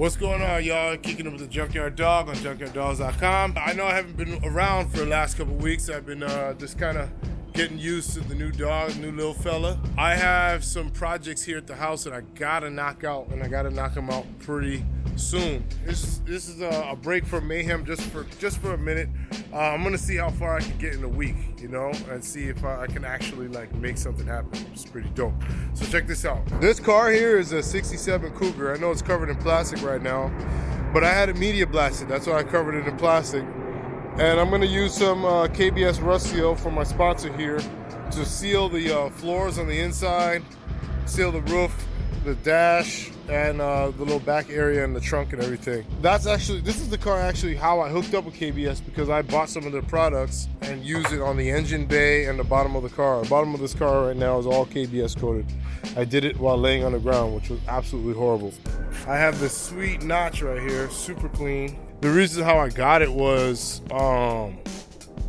What's going on, y'all? Kicking it with the Junkyard Dog on junkyarddogs.com. I know I haven't been around for the last couple weeks. I've been just kind of getting used to the new dog, new little fella. I have some projects here at the house that I gotta knock out, and I gotta knock them out pretty soon. This is a break from Mayhem just for a minute. I'm gonna see how far I can get in a week, you know, and see if I can actually like make something happen. It's pretty dope. So check this out. This car here is a 67 Cougar. I know it's covered in plastic right now, but I had it media blasted. That's why I covered it in plastic. And I'm gonna use some KBS Rust Seal from my sponsor here to seal the floors on the inside, seal the roof, the dash, and the little back area and the trunk and everything. This is the car actually how I hooked up with KBS, because I bought some of their products and used it on the engine bay and the bottom of the car. The bottom of this car right now is all KBS coated. I did it while laying on the ground, which was absolutely horrible. I have this sweet notch right here, super clean. The reason how I got it was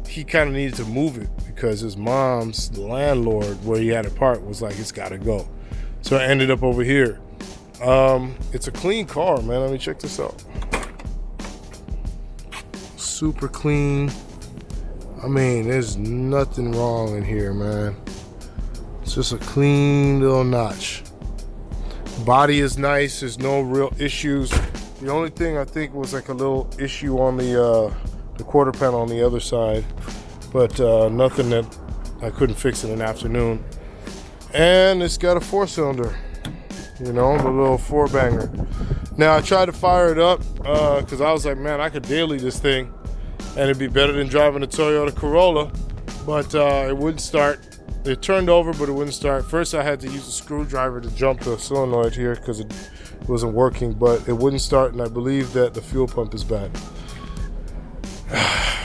he kind of needed to move it because his mom's landlord, where he had it parked, was like, it's gotta go. So I ended up over here. It's a clean car, man. Let me check this out. Super clean. I mean, there's nothing wrong in here, man. It's just a clean little notch. Body is nice. There's no real issues. The only thing I think was like a little issue on the quarter panel on the other side, but nothing that I couldn't fix in an afternoon. And it's got a 4-cylinder, you know, the little 4-banger. Now I tried to fire it up because I was like, man, I could daily this thing and it'd be better than driving a Toyota Corolla, but it wouldn't start. It turned over, but it wouldn't start. First I had to use a screwdriver to jump the solenoid here because it wasn't working, but it wouldn't start, and I believe that the fuel pump is bad.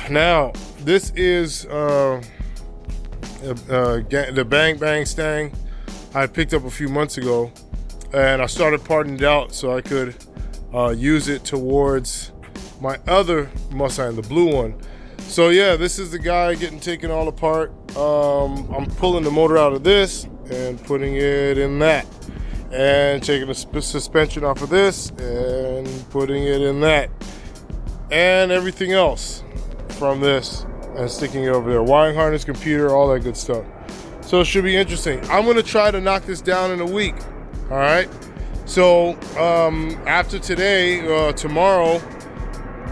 Now, this is the Bang Bang Stang I picked up a few months ago, and I started parting it out so I could use it towards my other Mustang, the blue one. So yeah, this is the guy getting taken all apart. I'm pulling the motor out of this and putting it in that, and taking the suspension off of this and putting it in that, and everything else from this and sticking it over there. Wiring harness, computer, all that good stuff. So it should be interesting. I'm gonna try to knock this down in a week. All right. So after today, tomorrow,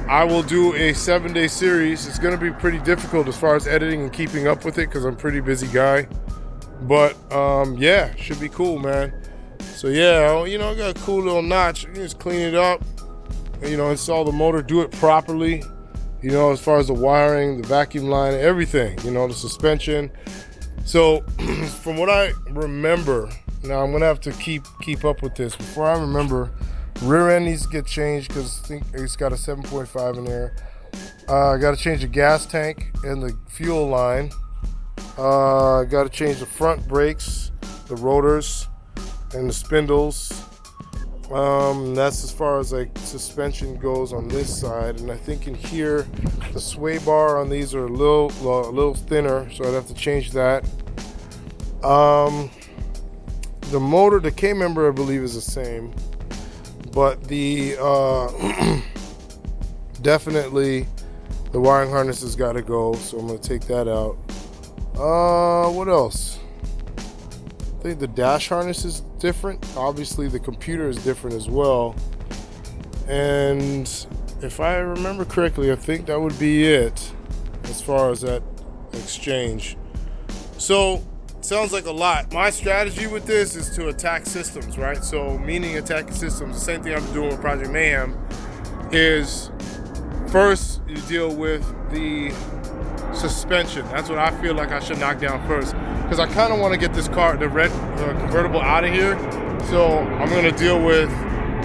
I will do a 7-day series. It's gonna be pretty difficult as far as editing and keeping up with it because I'm a pretty busy guy. But yeah, should be cool, man. So yeah, you know, I got a cool little notch. You just clean it up, you know, install the motor, do it properly, you know, as far as the wiring, the vacuum line, everything, you know, the suspension. So from what I remember, now I'm gonna have to keep up with this. Before I remember, rear end needs to get changed because I think it's got a 7.5 in there. I gotta change the gas tank and the fuel line. I gotta change the front brakes, the rotors, and the spindles. That's as far as like suspension goes on this side. And I think in here the sway bar on these are a little thinner, so I'd have to change that. The motor, the K member I believe is the same, but the definitely the wiring harness has got to go, so I'm gonna take that out. What else? I think the dash harness is different. Obviously the computer is different as well. And if I remember correctly, I think that would be it as far as that exchange. So sounds like a lot. My strategy with this is to attack systems, right? So meaning attacking systems, the same thing I'm doing with Project Mayhem, is first you deal with the suspension. That's what I feel like I should knock down first, because I kind of want to get this car, the red convertible, out of here. So I'm going to deal with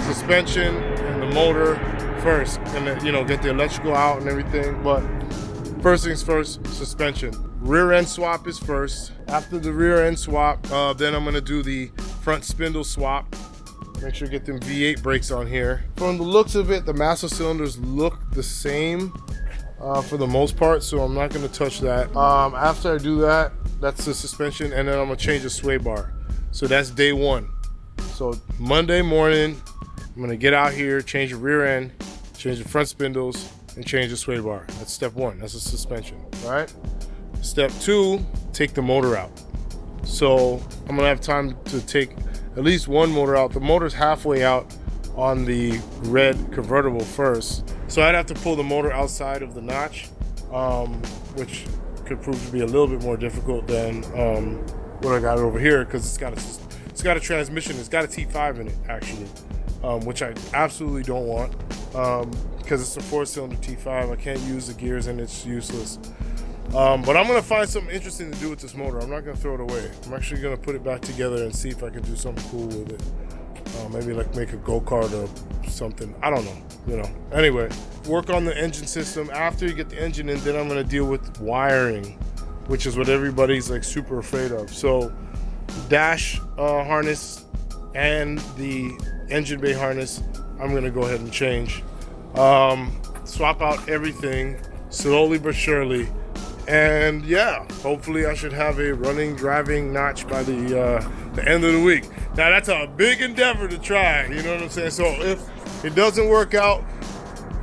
suspension and the motor first, and then, you know, get the electrical out and everything. But first things first, suspension. Rear end swap is first. After the rear end swap, then I'm going to do the front spindle swap. Make sure to get them V8 brakes on here. From the looks of it, the master cylinders look the same for the most part, so I'm not going to touch that. After I do that, that's the suspension, and then I'm going to change the sway bar. So that's day one. So Monday morning, I'm gonna get out here, change the rear end, change the front spindles, and change the sway bar. That's step one, that's the suspension, all right? Step two, take the motor out. So I'm gonna have time to take at least one motor out. The motor's halfway out on the red convertible first. So I'd have to pull the motor outside of the notch, which could prove to be a little bit more difficult than what I got over here, because it's got a transmission. It's got a T5 in it, actually, which I absolutely don't want, because it's a 4-cylinder T5. I can't use the gears and it's useless. But I'm gonna find something interesting to do with this motor. I'm not gonna throw it away. I'm actually gonna put it back together and see if I can do something cool with it. Maybe like make a go-kart or something. I don't know, you know. Anyway, work on the engine system. After you get the engine in, then I'm gonna deal with wiring, which is what everybody's like super afraid of. So dash harness and the engine bay harness, I'm gonna go ahead and change. Swap out everything slowly but surely. And yeah, hopefully I should have a running, driving notch by the end of the week. Now that's a big endeavor to try, you know what I'm saying? So if it doesn't work out,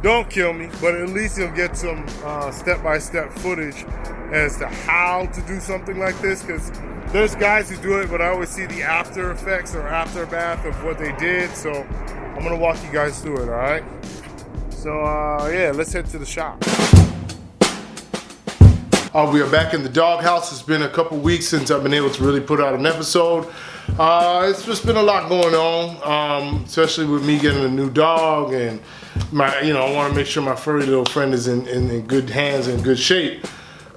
don't kill me, but at least you'll get some step-by-step footage as to how to do something like this, because there's guys who do it, but I always see the after effects or aftermath of what they did. So I'm gonna walk you guys through it, all right? So yeah, let's head to the shop. We are back in the doghouse. It's been a couple weeks since I've been able to really put out an episode. It's just been a lot going on, especially with me getting a new dog, and I want to make sure my furry little friend is in good hands and good shape.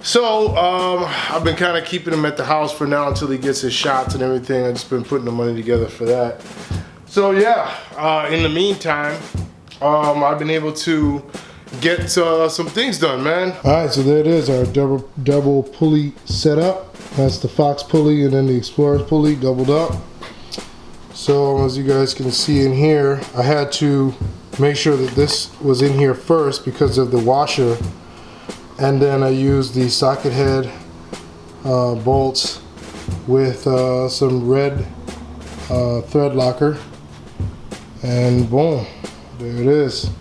So I've been kind of keeping him at the house for now until he gets his shots and everything. I've just been putting the money together for that. So yeah, in the meantime, I've been able to get some things done, man. All right, so there it is, our double pulley setup. That's the Fox pulley and then the Explorer's pulley doubled up. So as you guys can see in here, I had to make sure that this was in here first because of the washer, and then I used the socket head bolts with some red thread locker, and boom, there it is.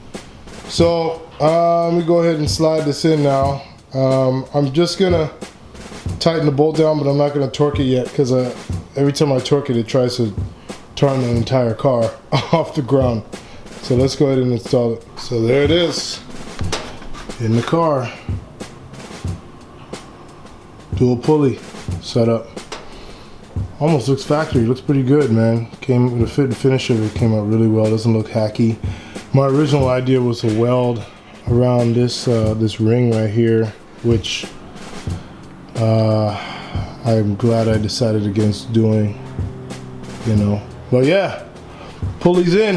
So let me go ahead and slide this in now. I'm just gonna tighten the bolt down, but I'm not gonna torque it yet, because every time I torque it, it tries to turn the entire car off the ground. So let's go ahead and install it. So there it is in the car. Dual pulley setup. Almost looks factory. Looks pretty good, man. Came the fit and finish of it came out really well. Doesn't look hacky. My original idea was to weld around this this ring right here, which I'm glad I decided against doing, you know. But yeah, pulley's in,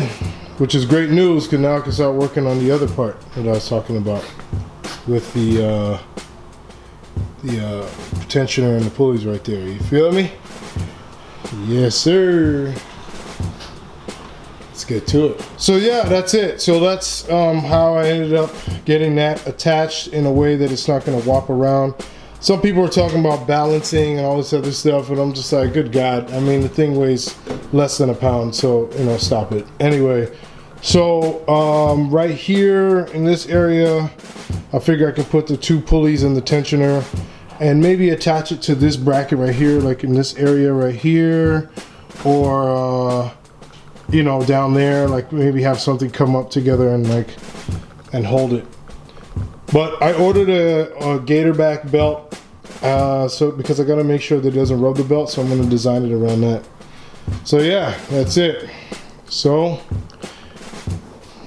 which is great news, because now I can start working on the other part that I was talking about with the tensioner and the pulleys right there. You feel me? Yes, sir. Let's get to it. So yeah, that's it. So that's how I ended up getting that attached in a way that it's not going to whop around. Some people are talking about balancing and all this other stuff, and I'm just like, good God. I mean, the thing weighs less than a pound, so, you know, stop it. Anyway, so right here in this area, I figure I can put the two pulleys in the tensioner and maybe attach it to this bracket right here, like in this area right here, or you know, down there, like maybe have something come up together and like hold it. But I ordered a gator back belt, so because I gotta make sure that it doesn't rub the belt, so I'm gonna design it around that. So yeah, that's it. So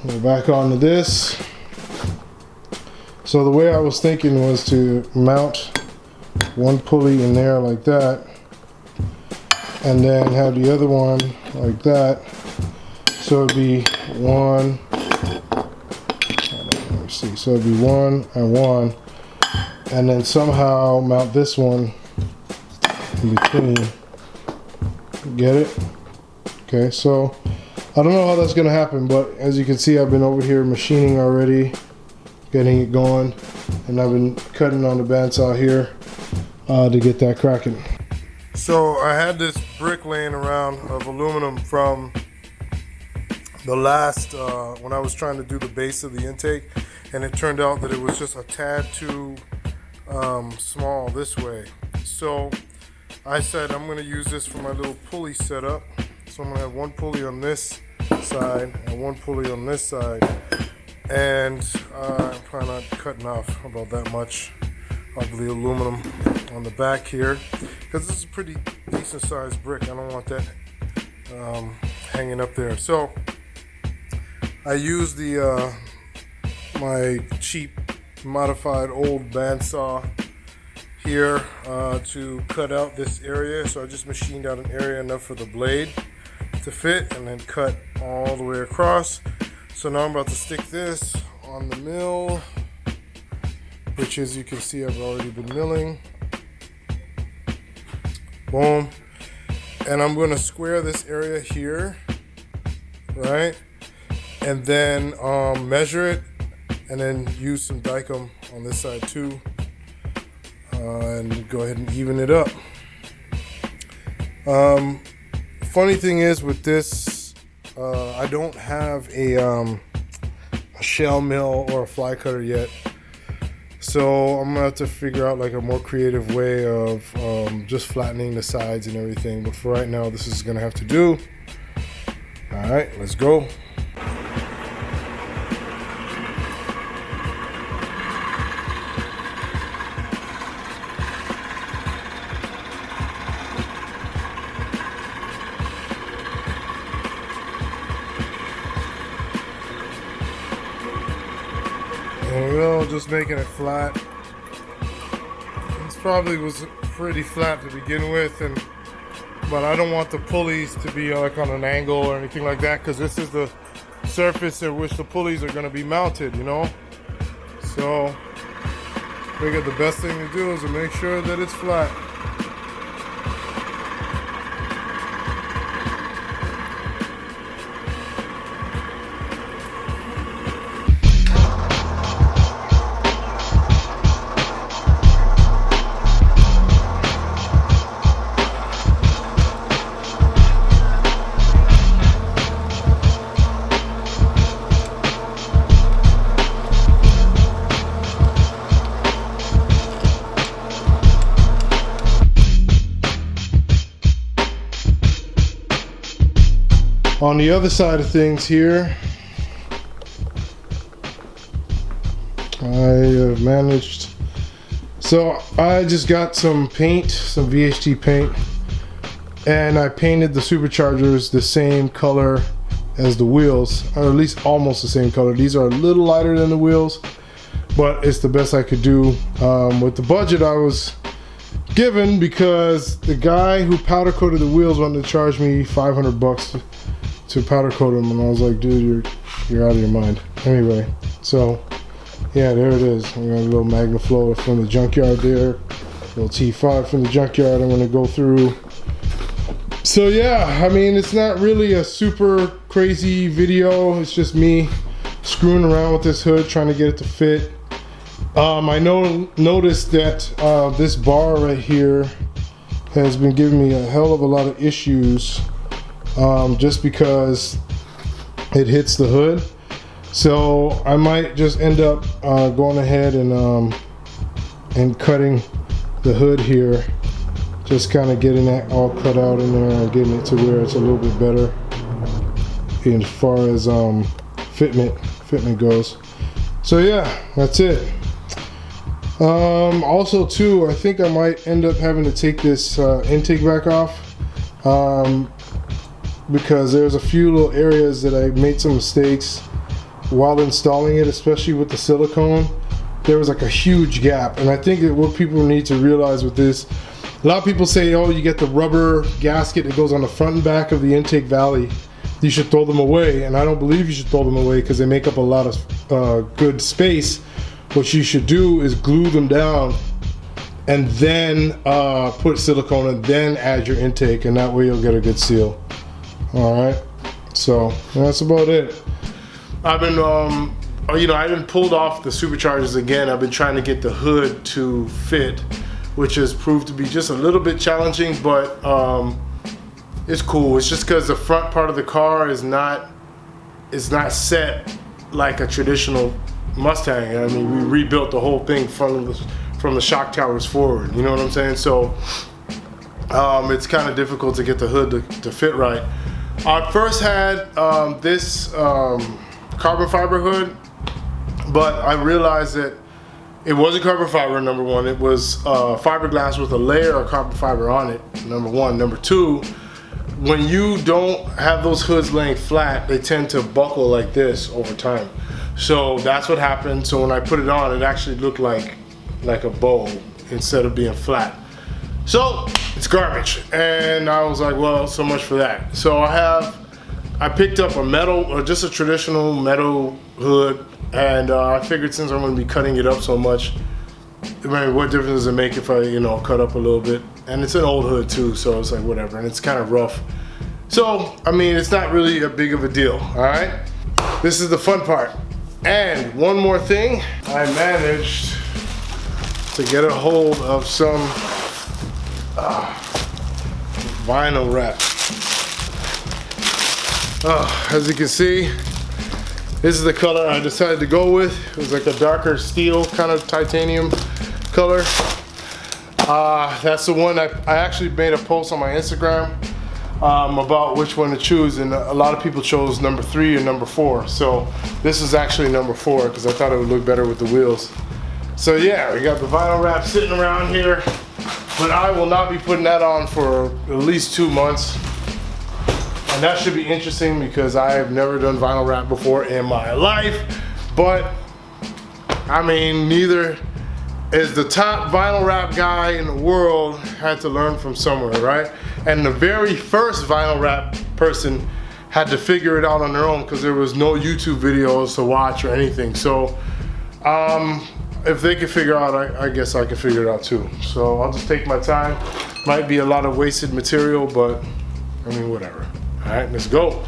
we're back onto this. So the way I was thinking was to mount one pulley in there like that, and then have the other one like that. So it'd be one, let me see, so it'd be one and one, and then somehow mount this one in between. Get it? Okay, so I don't know how that's gonna happen, but as you can see, I've been over here machining already, getting it going, and I've been cutting on the bandsaw here to get that cracking. So I had this brick laying around of aluminum from the last, when I was trying to do the base of the intake, and it turned out that it was just a tad too small this way. So I said I'm going to use this for my little pulley setup. So I'm going to have one pulley on this side and one pulley on this side, and I'm probably not cutting off about that much of the aluminum on the back here, because this is a pretty decent sized brick. I don't want that hanging up there. So I use the my cheap modified old bandsaw here to cut out this area. So I just machined out an area enough for the blade to fit, and then cut all the way across. So now I'm about to stick this on the mill, which, as you can see, I've already been milling. Boom. And I'm going to square this area here, right? And then measure it, and then use some Dykem on this side too, and go ahead and even it up. Funny thing is with this, I don't have a shell mill or a fly cutter yet, so I'm gonna have to figure out like a more creative way of just flattening the sides and everything. But for right now, this is gonna have to do. All right, let's go. There we go, just making it flat. This probably was pretty flat to begin with, but I don't want the pulleys to be like on an angle or anything like that, because this is the surface at which the pulleys are going to be mounted, you know. So I figured the best thing to do is to make sure that it's flat. On the other side of things here, I have managed, so I just got some paint, some VHT paint, and I painted the superchargers the same color as the wheels, or at least almost the same color. These are a little lighter than the wheels, but it's the best I could do with the budget I was given, because the guy who powder coated the wheels wanted to charge me $500 to powder coat them, and I was like, dude, you're out of your mind. Anyway, so yeah, there it is. We got a little MagnaFlow from the junkyard there, little T5 from the junkyard. I'm gonna go through. So yeah, I mean, it's not really a super crazy video. It's just me screwing around with this hood, trying to get it to fit. I noticed that this bar right here has been giving me a hell of a lot of issues, just because it hits the hood. So I might just end up going ahead and cutting the hood here, just kind of getting that all cut out in there and getting it to where it's a little bit better as far as fitment goes. So yeah, that's it. Also too, I think I might end up having to take this intake back off, because there's a few little areas that I made some mistakes while installing it, especially with the silicone. There was like a huge gap, and I think that what people need to realize with this, a lot of people say, oh, you get the rubber gasket that goes on the front and back of the intake valley, you should throw them away. And I don't believe you should throw them away, because they make up a lot of good space. What you should do is glue them down and then put silicone and then add your intake, and that way you'll get a good seal. Alright, so that's about it. I've been, I haven't pulled off the superchargers again. I've been trying to get the hood to fit, which has proved to be just a little bit challenging, but it's cool. It's just because the front part of the car is not it's not set like a traditional Mustang. I mean, we rebuilt the whole thing from the shock towers forward. You know what I'm saying? So it's kind of difficult to get the hood to fit right. I first had this carbon fiber hood, but I realized that it wasn't carbon fiber, number one. It was fiberglass with a layer of carbon fiber on it, number one. Number two, when you don't have those hoods laying flat, they tend to buckle like this over time. So that's what happened. So when I put it on, it actually looked like a bow instead of being flat. So it's garbage. And I was like, well, so much for that. So I picked up a metal, or just a traditional metal hood, and I figured since I'm going to be cutting it up so much, I mean, what difference does it make if I, you know, cut up a little bit? And it's an old hood too, so it's like whatever, and it's kind of rough. So, I mean, it's not really a big of a deal, all right? This is the fun part. And one more thing, I managed to get a hold of some vinyl wrap. As you can see, this is the color I decided to go with. It was like a darker steel kind of titanium color. That's the one I actually made a post on my Instagram about which one to choose, and a lot of people chose number 3 and number 4. So this is actually number 4 because I thought it would look better with the wheels. So yeah, we got the vinyl wrap sitting around here, but I will not be putting that on for at least 2 months. And that should be interesting because I have never done vinyl wrap before in my life. But I mean, neither is the top vinyl wrap guy in the world. Had to learn from somewhere, right? And the very first vinyl wrap person had to figure it out on their own because there was no YouTube videos to watch or anything. So if they can figure out, I guess I can figure it out too. So I'll just take my time. Might be a lot of wasted material, but I mean, whatever. All right, let's go.